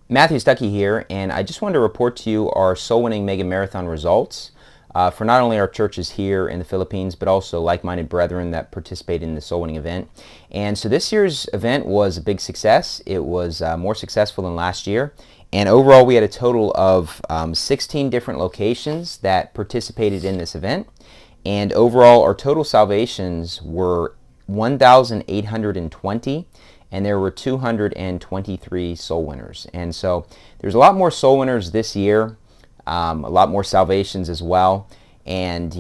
Matthew Stuckey here, and I just wanted to report to you our Soul Winning Mega Marathon results for not only our churches here in the Philippines, but also like-minded brethren that participate in the Soul Winning event. And so this year's event was a big success. It was more successful than last year. And overall, we had a total of 16 different locations that participated in this event. And overall, our total salvations were 1,820. And there were 223 soul winners. And so there's a lot more soul winners this year, a lot more salvations as well, and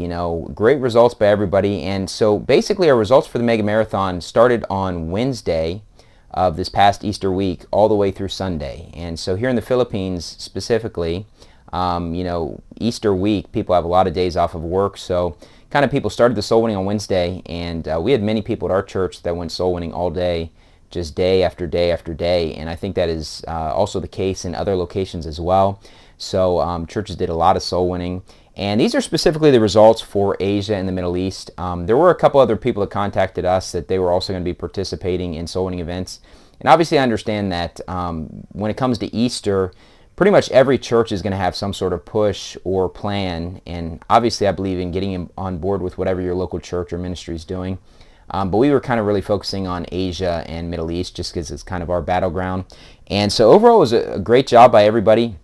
great results by everybody. And so basically our results for the Mega Marathon started on Wednesday of this past Easter week all the way through Sunday. And so here in the Philippines specifically, Easter week, people have a lot of days off of work, so kind of people started the soul winning on Wednesday, and we had many people at our church that went soul winning all day, just day after day after day, and I think that is also the case in other locations as well. So churches did a lot of soul winning, and these are specifically the results for Asia and the Middle East. There were a couple other people that contacted us that they were also going to be participating in soul winning events, and obviously I understand that when it comes to Easter, pretty much every church is going to have some sort of push or plan, and obviously I believe in getting on board with whatever your local church or ministry is doing. But we were kind of really focusing on Asia and Middle East just because it's kind of our battleground. And so overall it was a great job by everybody.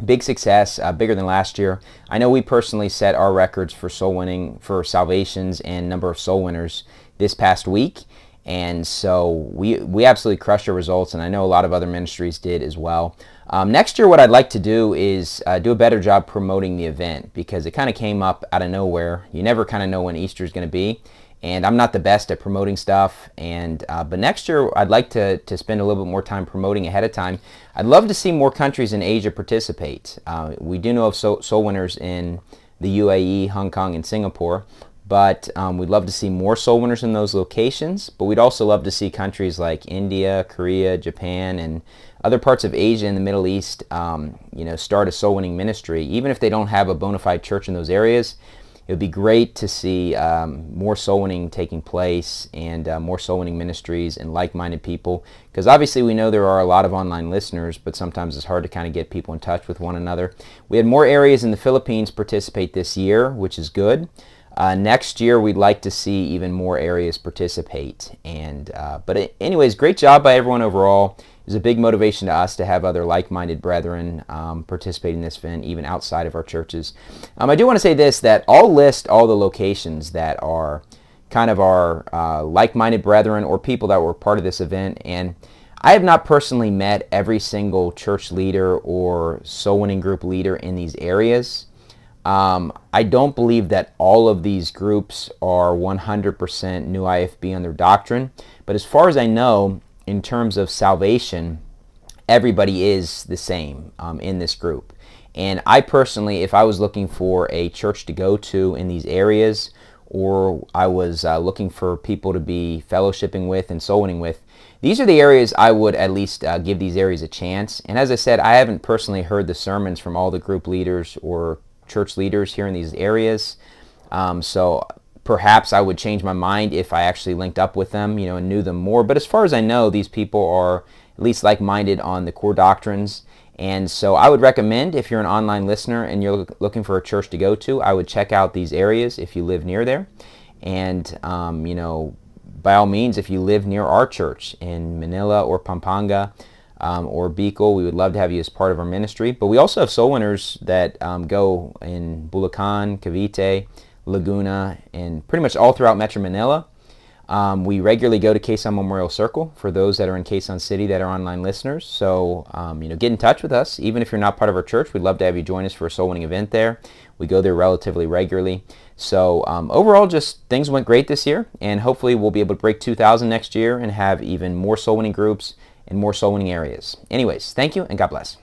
Big success, bigger than last year. I know we personally set our records for soul winning, for salvations and number of soul winners this past week. And so we absolutely crushed our results, and I know a lot of other ministries did as well. Next year what I'd like to do is do a better job promoting the event, because it kind of came up out of nowhere. You never kind of know when Easter is going to be. And I'm not the best at promoting stuff, but next year I'd like to spend a little bit more time promoting ahead of time. I'd love to see more countries in Asia participate. We do know of soul winners in the UAE, Hong Kong, and Singapore, but we'd love to see more soul winners in those locations. But we'd also love to see countries like India, Korea, Japan, and other parts of Asia and the Middle East start a soul winning ministry. Even if they don't have a bona fide church in those areas, it would be great to see more soul winning taking place, and more soul winning ministries and like-minded people, because obviously we know there are a lot of online listeners, but sometimes it's hard to kind of get people in touch with one another. We had more areas in the Philippines participate this year, which is good. Next year we'd like to see even more areas participate. But anyways, great job by everyone overall. It was a big motivation to us to have other like-minded brethren participate in this event, even outside of our churches. I do want to say this, that I'll list all the locations that are kind of our like-minded brethren or people that were part of this event. And I have not personally met every single church leader or soul winning group leader in these areas. I don't believe that all of these groups are 100% new IFB on their doctrine, but as far as I know, in terms of salvation, everybody is the same in this group. And I personally, if I was looking for a church to go to in these areas, or I was looking for people to be fellowshipping with and soul winning with, these are the areas I would at least give these areas a chance. And as I said, I haven't personally heard the sermons from all the group leaders or church leaders here in these areas. So perhaps I would change my mind if I actually linked up with them, and knew them more. But as far as I know, these people are at least like-minded on the core doctrines. And so I would recommend, if you're an online listener and you're looking for a church to go to, I would check out these areas if you live near there. And, by all means, if you live near our church in Manila or Pampanga, or Bicol, we would love to have you as part of our ministry. But we also have soul winners that go in Bulacan, Cavite, Laguna, and pretty much all throughout Metro Manila. We regularly go to Quezon Memorial Circle for those that are in Quezon City that are online listeners. So, get in touch with us. Even if you're not part of our church, we'd love to have you join us for a soul winning event there. We go there relatively regularly. So, overall, just things went great this year, and hopefully we'll be able to break 2,000 next year and have even more soul winning groups and more soul winning areas. Anyways, thank you and God bless.